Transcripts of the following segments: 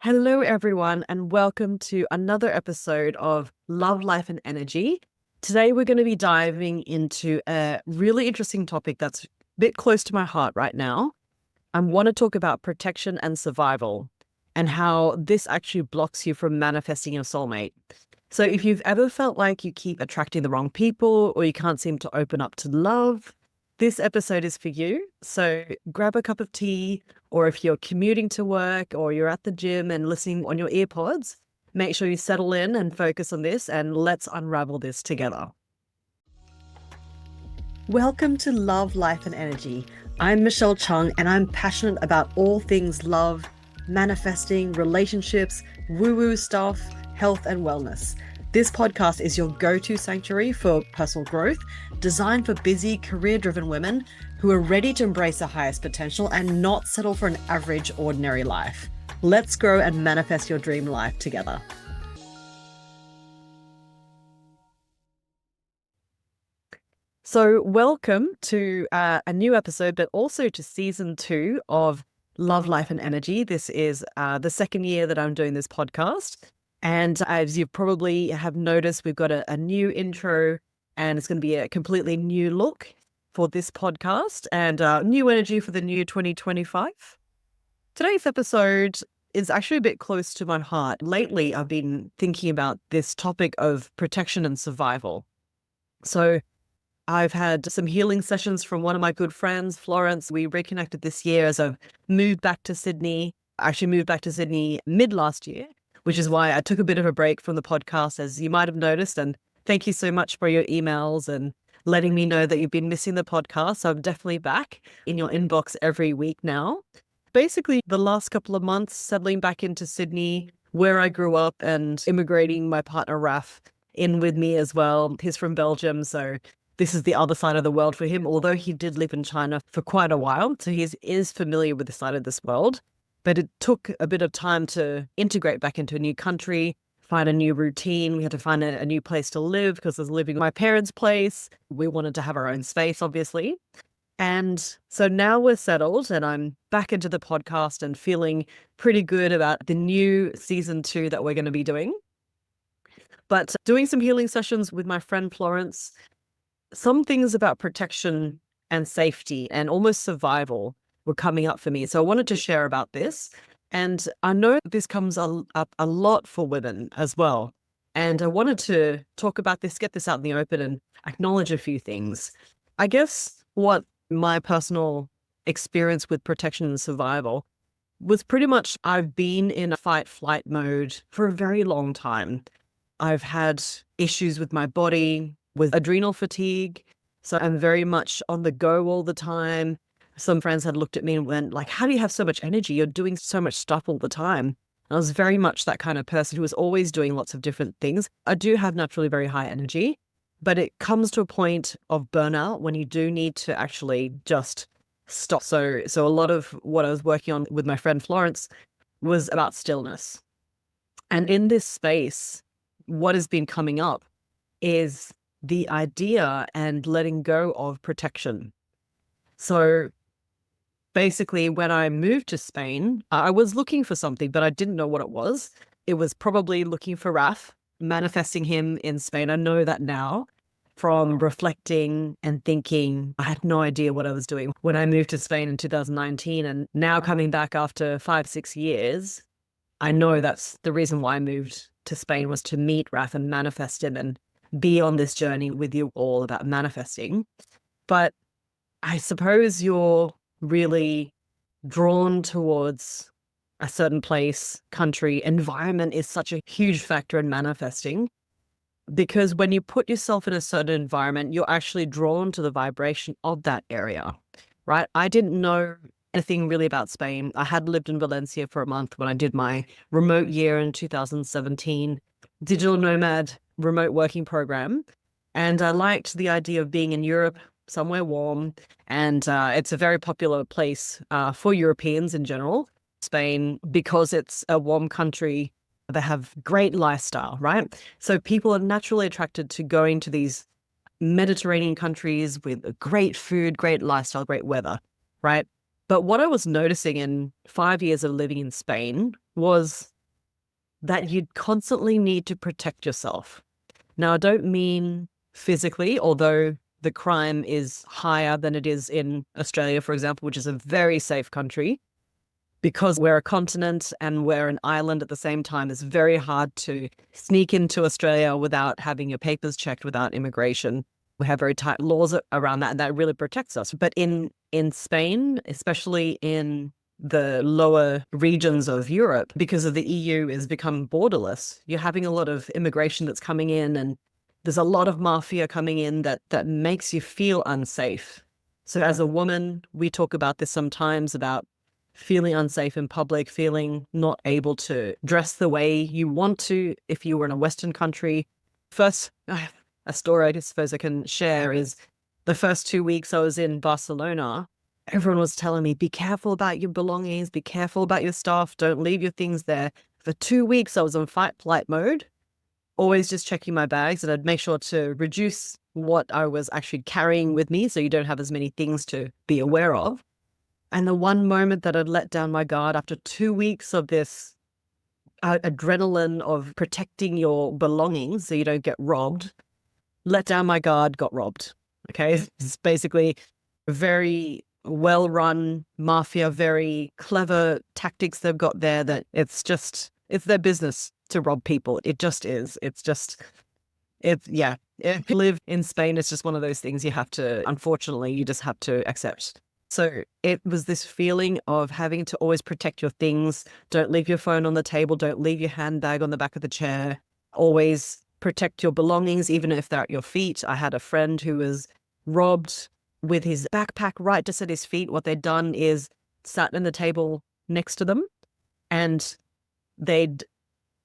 Hello, everyone, and welcome to another episode of Love, Life, and Energy. Today, we're going to be diving into a really interesting topic that's a bit close to my heart right now. I want to talk about protection and survival and how this actually blocks you from manifesting your soulmate. So, if you've ever felt like you keep attracting the wrong people or you can't seem to open up to love, this episode is for you. So grab a cup of tea, or if you're commuting to work or you're at the gym and listening on your earpods, make sure you settle in and focus on this, and let's unravel this together. Welcome to Love, Life, and Energy. I'm Michelle Chung, and I'm passionate about all things love, manifesting, relationships, woo-woo stuff, health, and wellness. This podcast is your go-to sanctuary for personal growth, designed for busy, career-driven women who are ready to embrace their highest potential and not settle for an average, ordinary life. Let's grow and manifest your dream life together. So welcome to a new episode, but also to season 2 of Love, Life, and Energy. This is the second year that I'm doing this podcast. And as you probably have noticed, we've got a new intro, and it's going to be a completely new look for this podcast and new energy for the new 2025. Today's episode is actually a bit close to my heart. Lately, I've been thinking about this topic of protection and survival. So I've had some healing sessions from one of my good friends, Florence. We reconnected this year as I've moved back to Sydney. I actually moved back to Sydney mid last year, which is why I took a bit of a break from the podcast, as you might have noticed. And thank you so much for your emails and letting me know that you've been missing the podcast. So I'm definitely back in your inbox every week now. Basically, the last couple of months, settling back into Sydney, where I grew up, and immigrating my partner, Raf, in with me as well. He's from Belgium, so this is the other side of the world for him, although he did live in China for quite a while. So he is familiar with this side of this world. But it took a bit of time to integrate back into a new country, find a new routine. We had to find a new place to live because I was living in my parents' place. We wanted to have our own space, obviously. And so now we're settled, and I'm back into the podcast and feeling pretty good about the new season 2 that we're going to be doing. But doing some healing sessions with my friend Florence, some things about protection and safety and almost survival were coming up for me. So I wanted to share about this. And I know this comes up a lot for women as well. And I wanted to talk about this, get this out in the open, and acknowledge a few things. I guess what my personal experience with protection and survival was pretty much I've been in a fight-flight mode for a very long time. I've had issues with my body, with adrenal fatigue. So I'm very much on the go all the time. Some friends had looked at me and went like, how do you have so much energy? You're doing so much stuff all the time. And I was very much that kind of person who was always doing lots of different things. I do have naturally very high energy, but it comes to a point of burnout when you do need to actually just stop. So a lot of what I was working on with my friend Florence was about stillness. And in this space, what has been coming up is the idea and letting go of protection. So basically, when I moved to Spain, I was looking for something, but I didn't know what it was. It was probably looking for Raf, manifesting him in Spain. I know that now from reflecting and thinking. I had no idea what I was doing when I moved to Spain in 2019. And now coming back after 5-6 years, I know that's the reason why I moved to Spain, was to meet Raf and manifest him and be on this journey with you all about manifesting. But I suppose you're really drawn towards a certain place, country, environment is such a huge factor in manifesting, because when you put yourself in a certain environment, you're actually drawn to the vibration of that area, right? I didn't know anything really about Spain. I had lived in Valencia for a month when I did my remote year in 2017, digital nomad remote working program. And I liked the idea of being in Europe, somewhere warm. And it's a very popular place for Europeans in general, Spain, because it's a warm country. They have great lifestyle, right? So people are naturally attracted to going to these Mediterranean countries with great food, great lifestyle, great weather, right? But what I was noticing in 5 years of living in Spain was that you'd constantly need to protect yourself. Now, I don't mean physically, although the crime is higher than it is in Australia, for example, which is a very safe country. Because we're a continent and we're an island at the same time, it's very hard to sneak into Australia without having your papers checked, without immigration. We have very tight laws around that, and that really protects us. But in Spain, especially in the lower regions of Europe, because of the EU has become borderless, you're having a lot of immigration that's coming in, and there's a lot of mafia coming in that makes you feel unsafe. So as a woman, we talk about this sometimes, about feeling unsafe in public, feeling not able to dress the way you want to if you were in a Western country. First, a story I suppose I can share is the first 2 weeks I was in Barcelona, everyone was telling me, be careful about your belongings, be careful about your stuff, don't leave your things there. For 2 weeks, I was on fight flight mode, always just checking my bags, and I'd make sure to reduce what I was actually carrying with me so you don't have as many things to be aware of. And the one moment that I'd let down my guard after 2 weeks of this adrenaline of protecting your belongings so you don't get robbed, let down my guard, got robbed. Okay. It's basically a very well-run mafia, very clever tactics they've got there, that it's their business to rob people. It just is. If you live in Spain, it's just one of those things unfortunately, you just have to accept. So it was this feeling of having to always protect your things. Don't leave your phone on the table. Don't leave your handbag on the back of the chair. Always protect your belongings, even if they're at your feet. I had a friend who was robbed with his backpack right just at his feet. What they'd done is sat in the table next to them, and they'd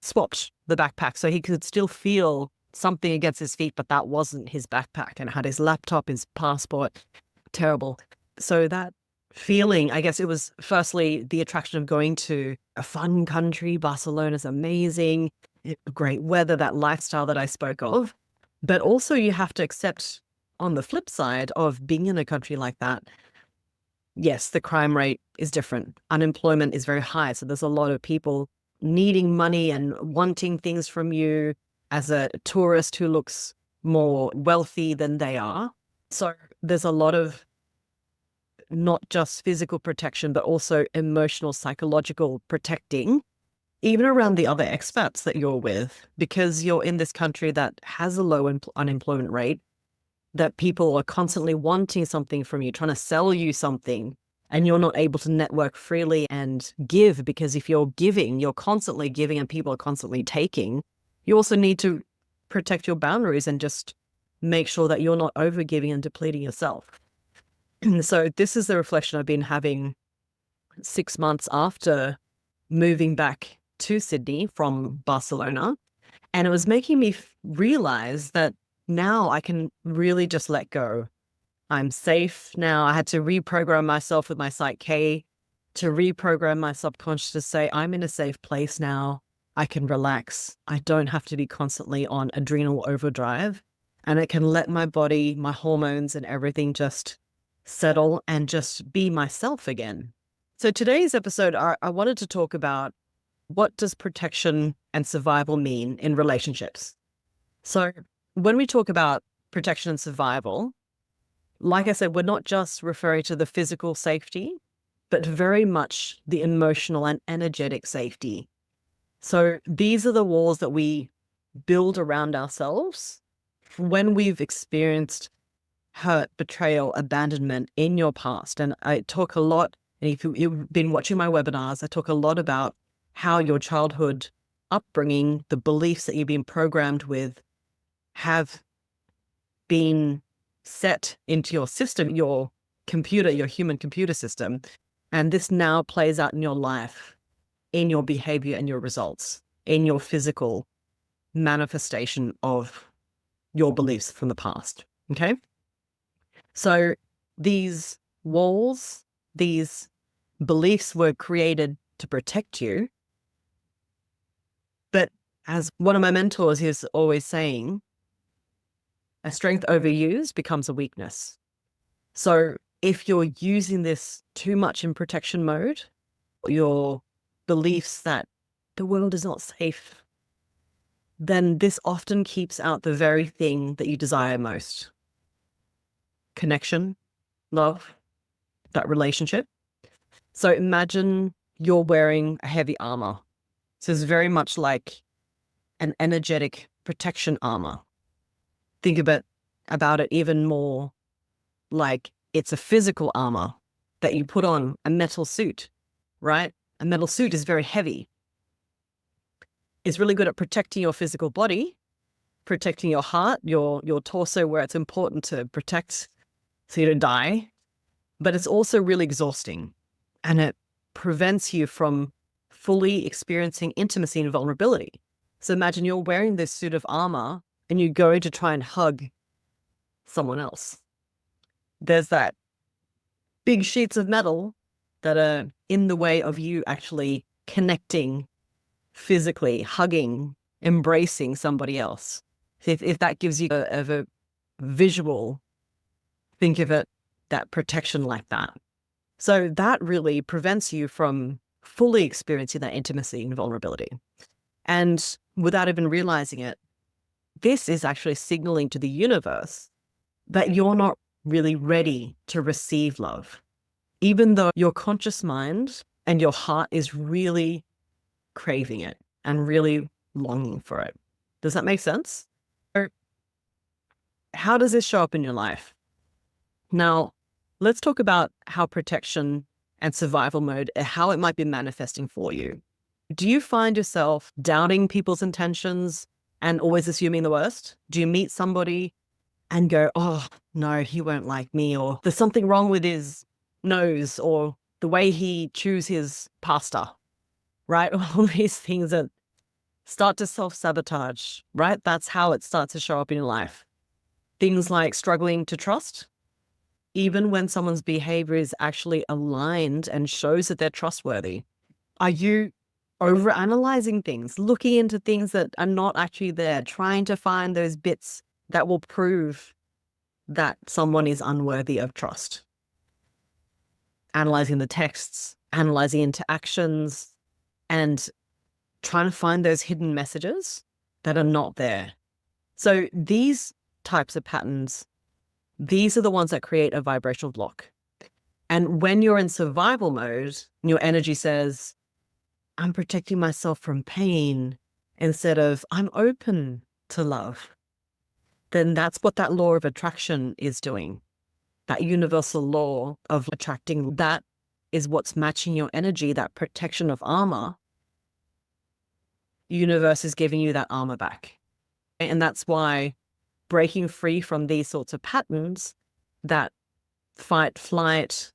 swapped the backpack so he could still feel something against his feet, but that wasn't his backpack, and it had his laptop, his passport. Terrible. So that feeling, I guess it was firstly the attraction of going to a fun country. Barcelona's amazing, great weather, that lifestyle that I spoke of. But also you have to accept, on the flip side of being in a country like that, yes, the crime rate is different. Unemployment is very high. So there's a lot of people needing money and wanting things from you as a tourist who looks more wealthy than they are. So there's a lot of not just physical protection, but also emotional, psychological protecting, even around the other expats that you're with, because you're in this country that has a low unemployment rate, that people are constantly wanting something from you, trying to sell you something, and you're not able to network freely and give, because if you're giving, you're constantly giving and people are constantly taking. You also need to protect your boundaries and just make sure that you're not over giving and depleting yourself. So this is the reflection I've been having 6 months after moving back to Sydney from Barcelona. And it was making me realize that now I can really just let go. I'm safe now. I had to reprogram myself with my Psych K to reprogram my subconscious to say, I'm in a safe place now. I can relax. I don't have to be constantly on adrenal overdrive. And I can let my body, my hormones and everything just settle and just be myself again. So today's episode, I wanted to talk about, what does protection and survival mean in relationships? So when we talk about protection and survival, like I said, we're not just referring to the physical safety, but very much the emotional and energetic safety. So these are the walls that we build around ourselves when we've experienced hurt, betrayal, abandonment in your past. And I talk a lot, and if you've been watching my webinars, I talk a lot about how your childhood upbringing, the beliefs that you've been programmed with, have been set into your system, your computer, your human computer system. And this now plays out in your life, in your behavior and your results, in your physical manifestation of your beliefs from the past. Okay. So these walls, these beliefs were created to protect you. But as one of my mentors is always saying, a strength overused becomes a weakness. So if you're using this too much in protection mode, your beliefs that the world is not safe, then this often keeps out the very thing that you desire most. Connection, love, that relationship. So imagine you're wearing a heavy armor. So it's very much like an energetic protection armor. Think about it even more like it's a physical armor that you put on a metal suit, right? A metal suit is very heavy. It's really good at protecting your physical body, protecting your heart, your torso, where it's important to protect so you don't die. But it's also really exhausting, and it prevents you from fully experiencing intimacy and vulnerability. So imagine you're wearing this suit of armor and you go to try and hug someone else. There's that big sheets of metal that are in the way of you actually connecting physically, hugging, embracing somebody else. If that gives you a visual, think of it, that protection like that. So that really prevents you from fully experiencing that intimacy and vulnerability. And without even realizing it, this is actually signaling to the universe that you're not really ready to receive love, even though your conscious mind and your heart is really craving it and really longing for it. Does that make sense? So how does this show up in your life? Now, let's talk about how protection and survival mode, how it might be manifesting for you. Do you find yourself doubting people's intentions and always assuming the worst? Do you meet somebody and go, oh, no, he won't like me, or there's something wrong with his nose, or the way he chews his pasta, right? All these things that start to self-sabotage, right? That's how it starts to show up in your life. Things like struggling to trust, even when someone's behavior is actually aligned and shows that they're trustworthy. Are you overanalyzing things, looking into things that are not actually there, trying to find those bits that will prove that someone is unworthy of trust? Analyzing the texts, analyzing interactions, and trying to find those hidden messages that are not there. So these types of patterns, these are the ones that create a vibrational block. And when you're in survival mode, your energy says, I'm protecting myself from pain instead of I'm open to love. Then that's what that law of attraction is doing. That universal law of attracting, that is what's matching your energy, that protection of armor. Universe is giving you that armor back. And that's why breaking free from these sorts of patterns, that fight, flight,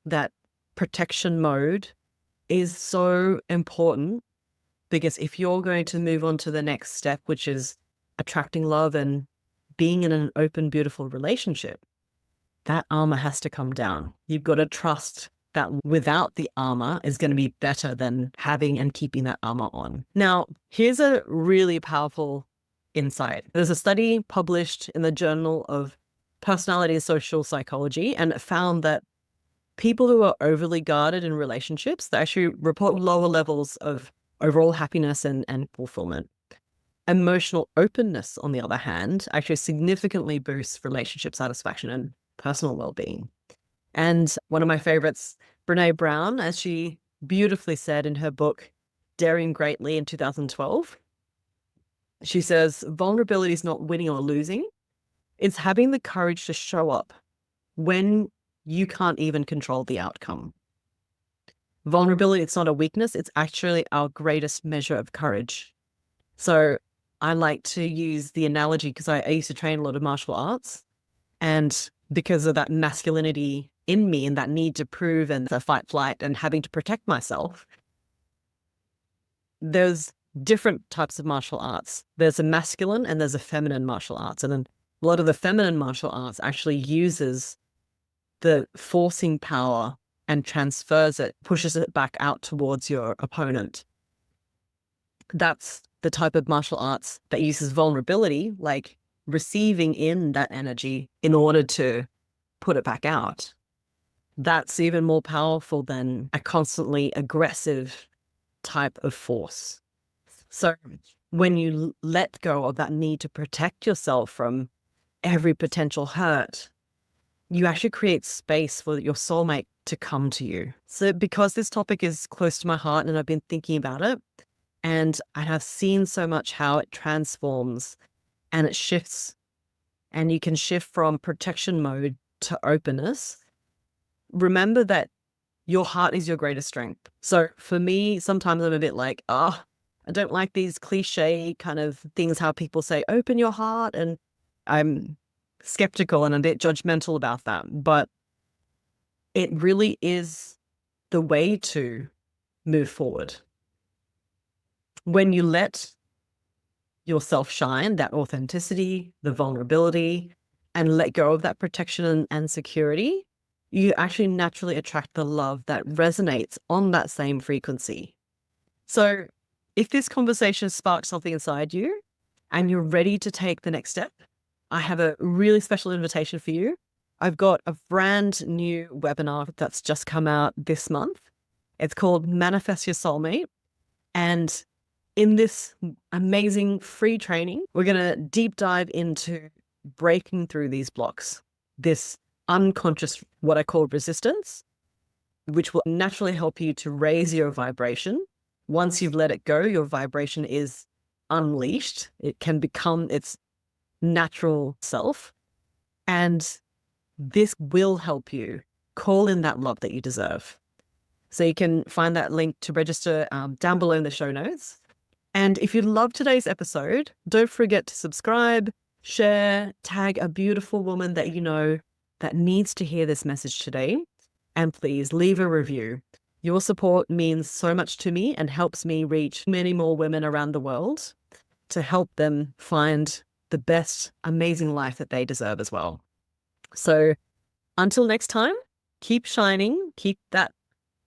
that protection mode is so important, because if you're going to move on to the next step, which is attracting love and being in an open, beautiful relationship, that armor has to come down. You've got to trust that without the armor is going to be better than having and keeping that armor on. Now, here's a really powerful insight. There's a study published in the Journal of Personality and Social Psychology, and it found that people who are overly guarded in relationships, they actually report lower levels of overall happiness and fulfillment. Emotional openness, on the other hand, actually significantly boosts relationship satisfaction and personal well-being. And one of my favorites, Brene Brown, as she beautifully said in her book, Daring Greatly in 2012, she says, vulnerability is not winning or losing. It's having the courage to show up when you can't even control the outcome. Vulnerability, it's not a weakness. It's actually our greatest measure of courage. So I like to use the analogy, because I used to train a lot of martial arts, and because of that masculinity in me and that need to prove and the fight, flight, and having to protect myself, there's different types of martial arts. There's a masculine and there's a feminine martial arts. And then a lot of the feminine martial arts actually uses the forcing power and transfers it, pushes it back out towards your opponent. That's the type of martial arts that uses vulnerability, like receiving in that energy in order to put it back out. That's even more powerful than a constantly aggressive type of force. So when you let go of that need to protect yourself from every potential hurt, you actually create space for your soulmate to come to you. So because this topic is close to my heart and I've been thinking about it, and I have seen so much how it transforms and it shifts, and you can shift from protection mode to openness. Remember that your heart is your greatest strength. So for me, sometimes I'm a bit like, I don't like these cliche kind of things, how people say, open your heart. And I'm skeptical and a bit judgmental about that. But it really is the way to move forward. When you let yourself shine, that authenticity, the vulnerability, and let go of that protection and security, you actually naturally attract the love that resonates on that same frequency. So if this conversation sparks something inside you and you're ready to take the next step, I have a really special invitation for you. I've got a brand new webinar that's just come out this month. It's called Manifest Your Soulmate. And in this amazing free training, we're going to deep dive into breaking through these blocks, this unconscious, what I call resistance, which will naturally help you to raise your vibration. Once you've let it go, your vibration is unleashed. It can become its natural self. And this will help you call in that love that you deserve. So you can find that link to register down below in the show notes. And if you love today's episode, don't forget to subscribe, share, tag a beautiful woman that you know that needs to hear this message today. And please leave a review. Your support means so much to me and helps me reach many more women around the world to help them find the best, amazing life that they deserve as well. So until next time, keep shining, keep that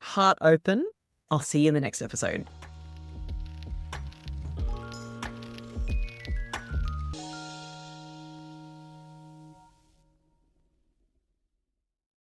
heart open. I'll see you in the next episode.